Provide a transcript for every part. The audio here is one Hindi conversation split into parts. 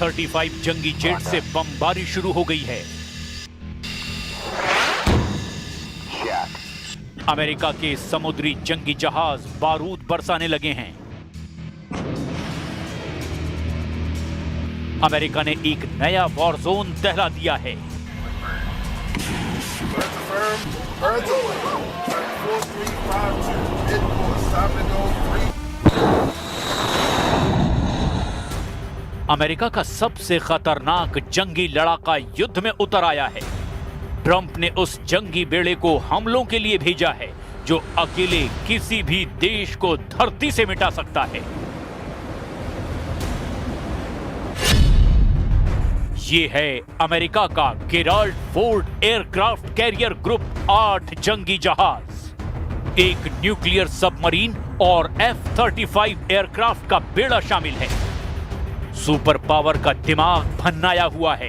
F-35 जंगी जेट से बमबारी शुरू हो गई है। अमेरिका के समुद्री जंगी जहाज बारूद बरसाने लगे हैं। अमेरिका ने एक नया वॉर जोन दहला दिया है। अमेरिका का सबसे खतरनाक जंगी लड़ाका युद्ध में उतर आया है। ट्रंप ने उस जंगी बेड़े को हमलों के लिए भेजा है जो अकेले किसी भी देश को धरती से मिटा सकता है। ये है अमेरिका का Gerald Ford aircraft carrier group 8 जंगी जहाज, एक न्यूक्लियर सबमरीन और F-35 एयरक्राफ्ट का बेड़ा शामिल है। सुपर पावर का दिमाग भन्नाया हुआ है।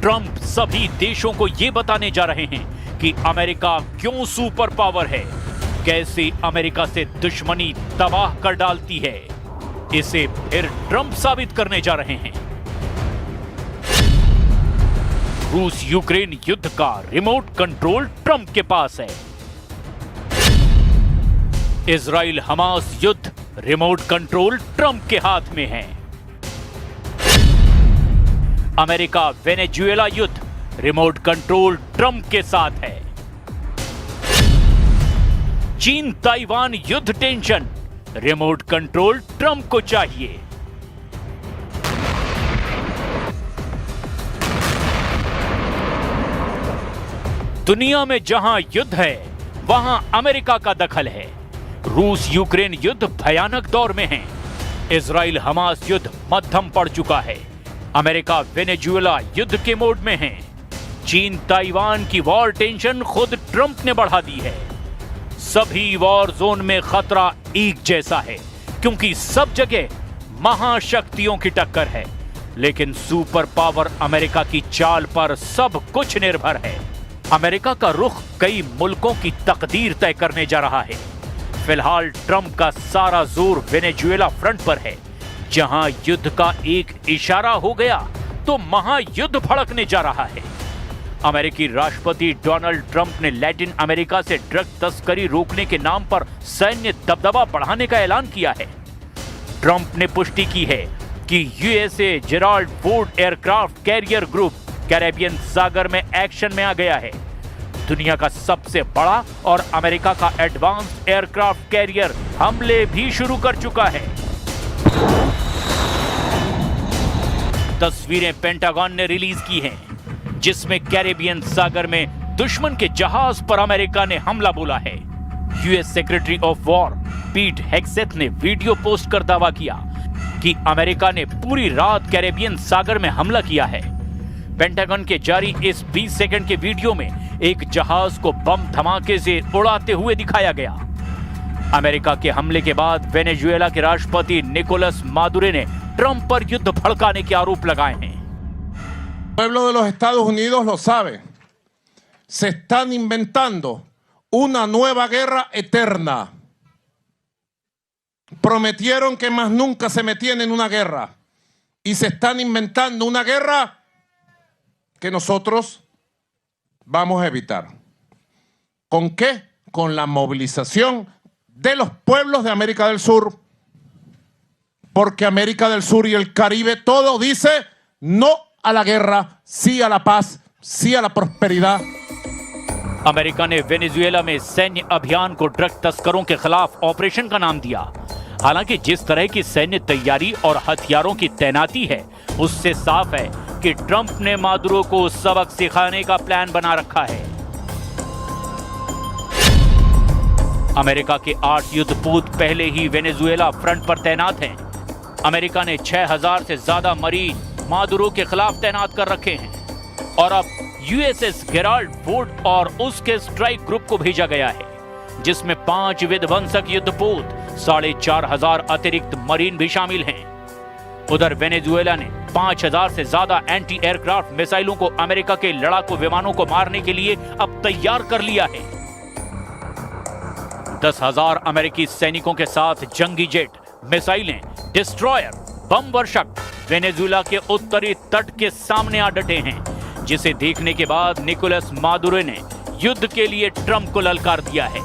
ट्रंप सभी देशों को यह बताने जा रहे हैं कि अमेरिका क्यों सुपर पावर है, कैसे अमेरिका से दुश्मनी तबाह कर डालती है। इसे फिर ट्रंप साबित करने जा रहे हैं। रूस यूक्रेन युद्ध का रिमोट कंट्रोल ट्रंप के पास है। इजराइल हमास युद्ध रिमोट कंट्रोल ट्रंप के हाथ में है। अमेरिका वेनेजुएला युद्ध रिमोट कंट्रोल ट्रंप के साथ है। चीन ताइवान युद्ध टेंशन रिमोट कंट्रोल ट्रंप को चाहिए। दुनिया में जहां युद्ध है वहां अमेरिका का दखल है। रूस यूक्रेन युद्ध भयानक दौर में है। इजराइल हमास युद्ध मध्यम पड़ चुका है। अमेरिका वेनेजुएला युद्ध के मोड में है। चीन ताइवान की वॉर टेंशन खुद ट्रंप ने बढ़ा दी है। सभी वॉर जोन में खतरा एक जैसा है क्योंकि सब जगह महाशक्तियों की टक्कर है। लेकिन सुपर पावर अमेरिका की चाल पर सब कुछ निर्भर है। अमेरिका का रुख कई मुल्कों की तकदीर तय करने जा रहा है। फिलहाल ट्रंप का सारा जोर वेनेजुएला फ्रंट पर है। जहां युद्ध का एक इशारा हो गया तो महायुद्ध भड़कने जा रहा है। अमेरिकी राष्ट्रपति डोनाल्ड ट्रंप ने लैटिन अमेरिका से ड्रग तस्करी रोकने के नाम पर सैन्य दबदबा बढ़ाने का ऐलान किया है। ट्रंप ने पुष्टि की है कि USA Gerald Ford aircraft carrier group Caribbean सागर में एक्शन में आ गया है। दुनिया का सबसे बड़ा और अमेरिका का एडवांस्ड एयरक्राफ्ट कैरियर हमले भी शुरू कर चुका है। तस्वीरें पेंटागन ने रिलीज की हैं, जिसमें कैरेबियन सागर में दुश्मन के जहाज पर अमेरिका ने हमला बोला है। यूएस सेक्रेटरी ऑफ वॉर पीट हेग्सेथ ने वीडियो पोस्ट कर दावा किया कि अमेरिका ने पूरी रात कैरेबियन सागर में हमला किया है। पेंटागन के जारी इस 20 सेकंड के वीडियो में एक जहाज को बम धमाके से उड़ाते हुए दिखाया गया। अमेरिका के हमले के बाद वेनेजुएला के राष्ट्रपति निकोलस मादुरो ने ट्रंप पर युद्ध भड़काने के आरोप लगाए हैं। pueblo de los Estados Unidos lo sabe. Se están inventando una nueva guerra eterna. Prometieron que más nunca se metían en una guerra y se están inventando una guerra que nosotros vamos a evitar. ¿Con qué? Con la movilización de los pueblos de América del Sur, porque América del Sur y el Caribe todo dice no a la guerra, sí a la paz, sí a la prosperidad. America ने वेनेजुएला में सैन्य अभियान को ड्रग तस्करों के खिलाफ ऑपरेशन का नाम दिया। हालांकि जिस तरह की सैन्य तैयारी और हथियारों की तैनाती है उससे साफ है कि ट्रंप ने मादुरो को सबक सिखाने का प्लान बना रखा है। अमेरिका के 8 युद्धपोत पहले ही वेनेजुएला फ्रंट पर तैनात हैं। अमेरिका ने 6000 से ज्यादा मरीन मादुरो के खिलाफ तैनात कर रखे हैं और अब यूएसएस गेराल्ड फोर्ड और उसके स्ट्राइक ग्रुप को भेजा गया है, जिसमें 5 विध्वंसक युद्धपोत 4500 अतिरिक्त मरीन भी शामिल हैं। उधर वेनेजुएला ने 5000 से ज्यादा एंटी एयरक्राफ्ट मिसाइलों को अमेरिका के लड़ाकू विमानों को मारने के लिए अब तैयार कर लिया है। 10,000 अमेरिकी सैनिकों के साथ जंगी जेट, मिसाइलें, डिस्ट्रॉयर, बम वर्षक, वेनेजुएला के उत्तरी तट के सामने आ डटे हैं, जिसे देखने के बाद निकोलस मादुरो ने युद्ध के लिए ट्रंप को ललकार दिया है।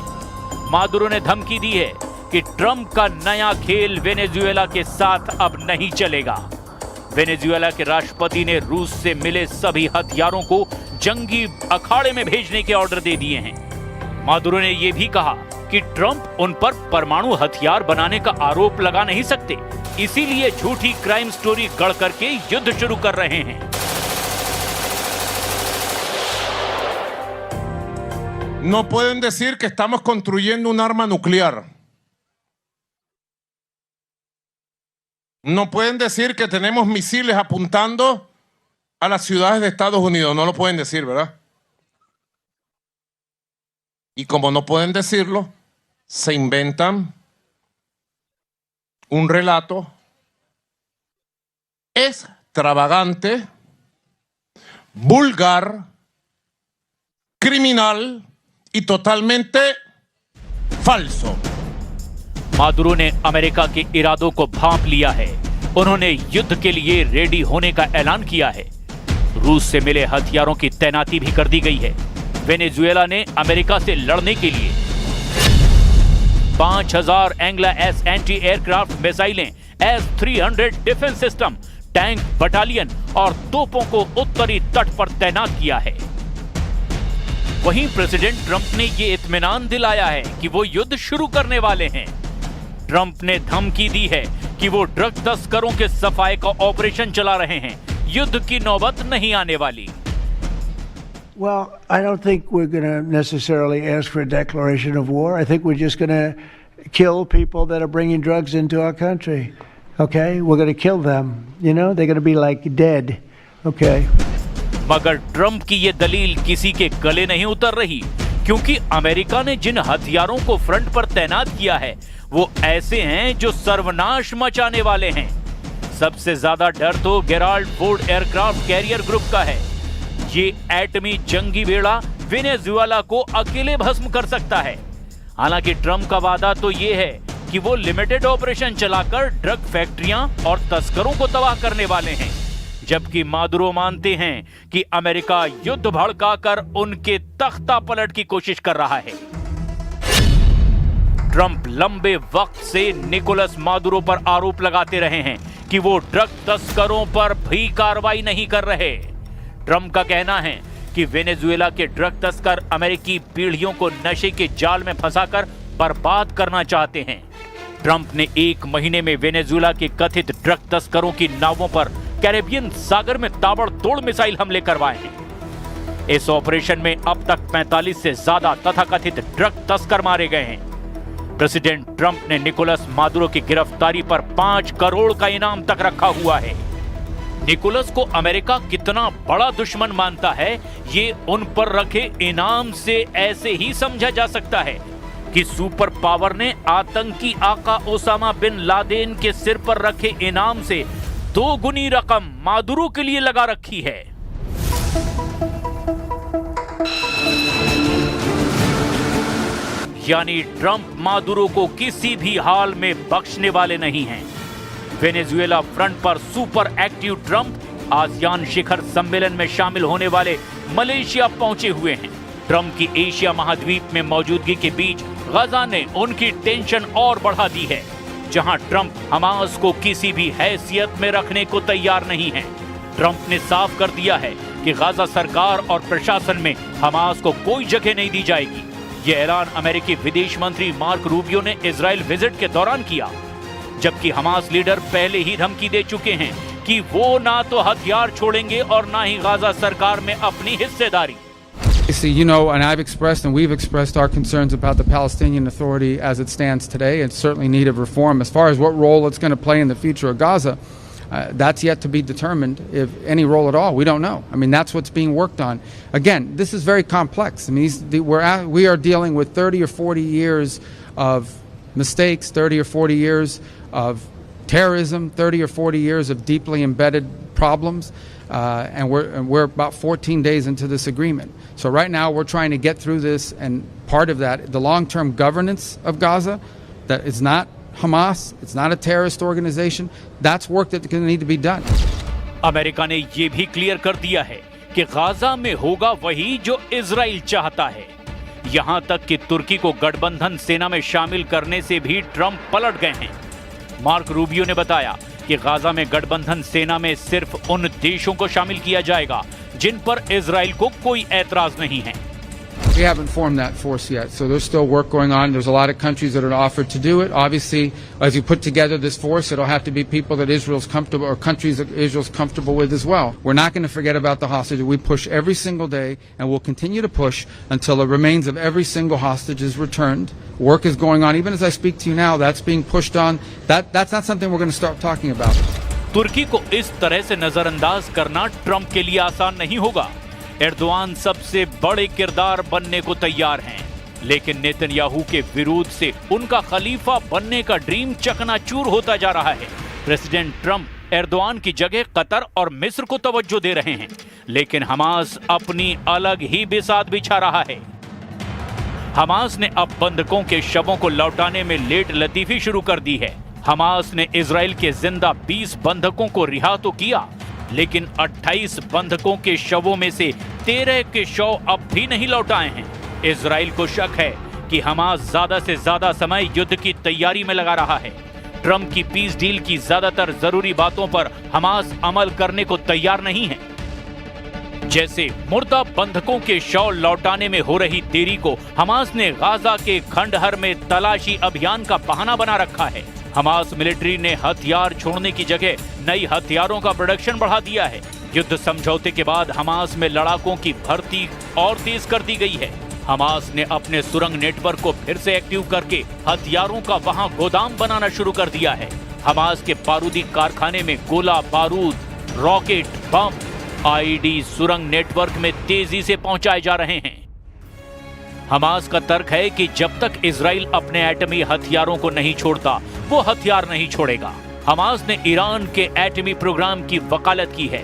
मादुरो ने धमकी दी है कि ट्रंप का नया खेल वेनेजुएला के साथ अब नहीं चलेगा। वेनेजुएला के राष्ट्रपति ने रूस से मिले सभी हथियारों को जंगी अखाड़े में भेजने के ऑर्डर दे दिए हैं। मादुरो ने यह भी कहा कि ट्रंप उन पर परमाणु हथियार बनाने का आरोप लगा नहीं सकते, इसीलिए झूठी क्राइम स्टोरी गढ़ करके युद्ध शुरू कर रहे हैं। No pueden decir que estamos construyendo un arma nuclear. No pueden decir que tenemos misiles apuntando a las ciudades de Estados Unidos. No lo pueden decir, ¿verdad? Y como no pueden decirlo, se inventan un relato extravagante, vulgar, criminal y totalmente falso. Maduro ने अमेरिका के इरादों को भांप लिया है। उन्होंने युद्ध के लिए रेडी होने का ऐलान किया है। रूस से मिले हथियारों की तैनाती भी कर दी गई है। वेनेजुएला ने अमेरिका से लड़ने के लिए 5000 एंग्ला एस एंटी एयरक्राफ्ट मिसाइलें, S-300 defence system, tank battalion और तोपों को उत्तरी तट पर तैनात किया है। वहीं प्रेसिडेंट ट्रंप ने ये इत्मीनान दिलाया है कि वो युद्ध शुरू करने वाले हैं। ट्रंप ने धमकी दी है कि वो ड्रग तस्करों के सफाए का ऑपरेशन चला रहे हैं। युद्ध की नौबत नहीं आने वाली। Well, I don't think we're going to necessarily ask for a declaration of war. I think we're just going to kill people that are bringing drugs into our country. Okay? We're going to kill them. You know, they're going to be like dead. Okay? मगर ट्रंप की ये दलील किसी के गले नहीं उतर रही, क्योंकि अमेरिका ने जिन हथियारों को फ्रंट पर तैनात किया है वो ऐसे हैं जो सर्वनाश मचाने वाले हैं। सबसे ज्यादा डर तो Gerald Ford aircraft carrier group का है। ये एटमी जंगी बेड़ा वेनेजुएला को अकेले भस्म कर सकता है। हालांकि ट्रंप का वादा तो ये है कि वो लिमिटेड ऑपरेशन चलाकर ड्रग फैक्ट्रियां और तस्करों को तबाह करने वाले हैं, जबकि मादुरो मानते हैं कि अमेरिका युद्ध भड़काकर उनके तख्ता पलट की कोशिश कर रहा है। ट्रंप लंबे वक्त से निकोलस मादुरो पर आरोप लगाते रहे हैं कि वो ड्रग तस्करों पर भी कार्रवाई नहीं कर रहे। ट्रंप का कहना है कि वेनेजुएला के ड्रग तस्कर अमेरिकी पीढ़ियों को नशे के जाल में फंसाकर बर्बाद करना चाहते हैं। ट्रंप ने 1 महीने में वेनेजुएला के कथित ड्रग तस्करों की नावों पर कैरेबियन सागर में ताबड़तोड़ मिसाइल हमले करवाए हैं। इस ऑपरेशन में अब तक 45 से ज्यादा तथाकथित ड्रग तस्कर मारे गए हैं। प्रेसिडेंट ट्रंप ने निकोलस मादुरो की गिरफ्तारी पर 5 करोड़ का इनाम तक रखा हुआ है। निकोलस को अमेरिका कितना बड़ा दुश्मन मानता है, ये उन पर रखे इनाम से ऐसे ही समझा जा सकता है कि सुपर पावर ने आतंकी आका ओसामा बिन लादेन के सिर पर रखे इनाम से 2 गुनी रकम मादुरो के लिए लगा रखी है। यानी ट्रंप मादुरो को किसी भी हाल में बख्शने वाले नहीं हैं। वेनेजुएला फ्रंट पर सुपर एक्टिव ट्रंप आसियान शिखर सम्मेलन में शामिल होने वाले मलेशिया पहुंचे हुए हैं। ट्रंप की एशिया महाद्वीप में मौजूदगी के बीच गजा ने उनकी टेंशन और बढ़ा दी है, जहां ट्रंप हमास को किसी भी हैसियत में रखने को तैयार नहीं है। ट्रंप ने साफ कर दिया है कि गजा सरकार और प्रशासन में हमास को कोई जगह नहीं दी जाएगी। यह ऐलान अमेरिकी विदेश मंत्री मार्क रूबियो ने इजराइल विजिट के दौरान किया, जबकि हमास लीडर पहले ही धमकी दे चुके हैं कि वो ना तो हथियार छोड़ेंगे और ना ही गाजा सरकार में अपनी हिस्सेदारी। See, you know, and I've expressed and we've expressed our concerns about the Palestinian Authority as it stands today. It's certainly in need of reform. As far as what role it's going to play in the future of Gaza, that's yet to be determined, if any role at all. We don't know. I mean, that's what's being worked on. Again, this is very complex. I mean, we are dealing with 30 or 40 years of mistakes, 30 or 40 years of terrorism, 30 or 40 years of deeply embedded problems. And we're about 14 days into this agreement. So right now we're trying to get through this, and part of that, the long-term governance of Gaza, that is not Hamas. It's not a terrorist organization. That's work that's going to need to be done. America ने ये भी क्लियर कर दिया है कि गाजा में होगा वही जो इजराइल चाहता है। यहां तक कि तुर्की को गठबंधन सेना में शामिल करने से भी ट्रंप पलट गए हैं। मार्क रूबियो ने बताया कि गाजा में गठबंधन सेना में सिर्फ उन देशों को शामिल किया जाएगा जिन पर इजराइल को कोई ऐतराज नहीं है। We haven't formed that force yet, so there's still work going on. There's a lot of countries that are offered to do it. Obviously, as you put together this force, it'll have to be people that Israel's comfortable, or countries that Israel's comfortable with as well. We're not going to forget about the hostages. We push every single day, and we'll continue to push until the remains of every single hostage is returned. Work is going on. Even as I speak to you now, that's being pushed on. That's not something we're going to start talking about. तुर्की को इस तरह से नजरअंदाज करना ट्रंप के लिए आसान नहीं होगा। एर्दोआन सबसे बड़े किरदार बनने को तैयार हैं, लेकिन नेतन्याहू के विरोध से उनका खलीफा बनने का ड्रीम चकनाचूर होता जा रहा है। प्रेसिडेंट ट्रंप एर्दोआन की जगह कतर और मिस्र को तवज्जो दे रहे हैं, लेकिन हमास अपनी अलग ही बिसात बिछा रहा है। हमास ने अब बंधकों के शवों को लौटाने में लेट लतीफी शुरू कर दी है। हमास ने इजराइल के जिंदा 20 बंधकों को रिहा तो किया, लेकिन 28 बंधकों के शवों में से 13 के शव अब भी नहीं लौटाए हैं। इजराइल को शक है कि हमास ज्यादा से ज्यादा समय युद्ध की तैयारी में लगा रहा है। ट्रंप की पीस डील की ज्यादातर जरूरी बातों पर हमास अमल करने को तैयार नहीं है। जैसे मुर्दा बंधकों के शव लौटाने में हो रही देरी को हमास ने गाजा के खंडहर में तलाशी अभियान का बहाना बना रखा है। हमास मिलिट्री ने हथियार छोड़ने की जगह नई हथियारों का प्रोडक्शन बढ़ा दिया है। युद्ध समझौते के बाद हमास में लड़ाकों की भर्ती और तेज कर दी गई है। हमास ने अपने सुरंग नेटवर्क को फिर से एक्टिव करके हथियारों का वहां गोदाम बनाना शुरू कर दिया है। हमास के बारूदी कारखाने में गोला बारूद, रॉकेट, बम, आईडी सुरंग नेटवर्क में तेजी से पहुंचाए जा रहे हैं। हमास का तर्क है कि जब तक इजराइल अपने एटमी हथियारों को नहीं छोड़ता, वो हथियार नहीं छोड़ेगा। हमास ने ईरान के एटमी प्रोग्राम की वकालत की है।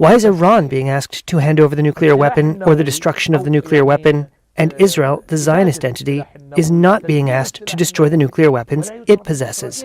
Why is Iran being asked to hand over the nuclear weapon or the destruction of the nuclear weapon, and Israel, the Zionist entity, is not being asked to destroy the nuclear weapons it possesses?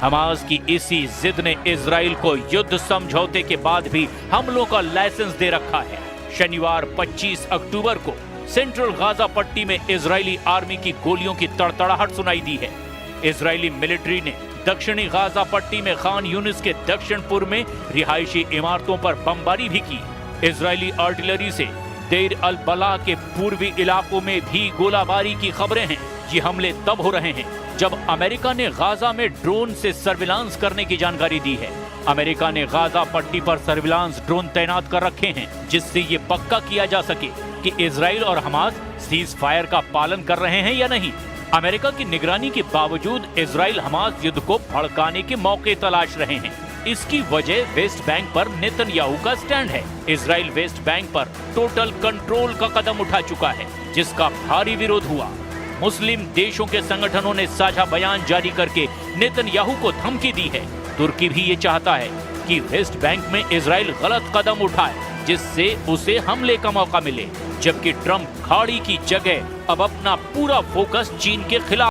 Hamas की इसी जिद ने इजराइल को युद्ध समझौते के बाद भी हमलों का लाइसेंस दे रखा है। शनिवार 25 अक्टूबर को सेंट्रल गाजा पट्टी में इजरायली आर्मी की गोलियों की तड़तड़ाहट सुनाई दी है। इजरायली मिलिट्री ने दक्षिणी गाजा पट्टी में खान यूनिस के दक्षिण पूर्व में रिहायशी इमारतों पर बमबारी भी की। इजरायली आर्टिलरी से देर अल बला के पूर्वी इलाकों में भी गोलाबारी की खबरें हैं। ये हमले तब हो रहे हैं जब अमेरिका ने गाजा में ड्रोन से सर्विलांस करने की जानकारी दी है। अमेरिका ने गाजा पट्टी पर सर्विलांस ड्रोन तैनात कर रखे हैं, जिससे ये पक्का किया जा सके कि इजराइल और हमास सीज फायर का पालन कर रहे हैं या नहीं। अमेरिका की निगरानी के बावजूद इजराइल हमास युद्ध को भड़काने के मौके तलाश रहे हैं। इसकी वजह वेस्ट बैंक पर नेतन्याहू का स्टैंड है। इजराइल वेस्ट बैंक पर टोटल कंट्रोल का कदम उठा चुका है, जिसका भारी विरोध हुआ। मुस्लिम देशों के संगठनों ने साझा बयान जारी करके नेतन्याहू को धमकी दी है। तुर्की भी ये चाहता है कि वेस्ट बैंक में इजराइल गलत कदम उठाए, जिससे उसे हमले का मौका मिले, जबकि ट्रंप खाड़ी की जगह अब अपना पूरा फोकस चीन के खिलाफ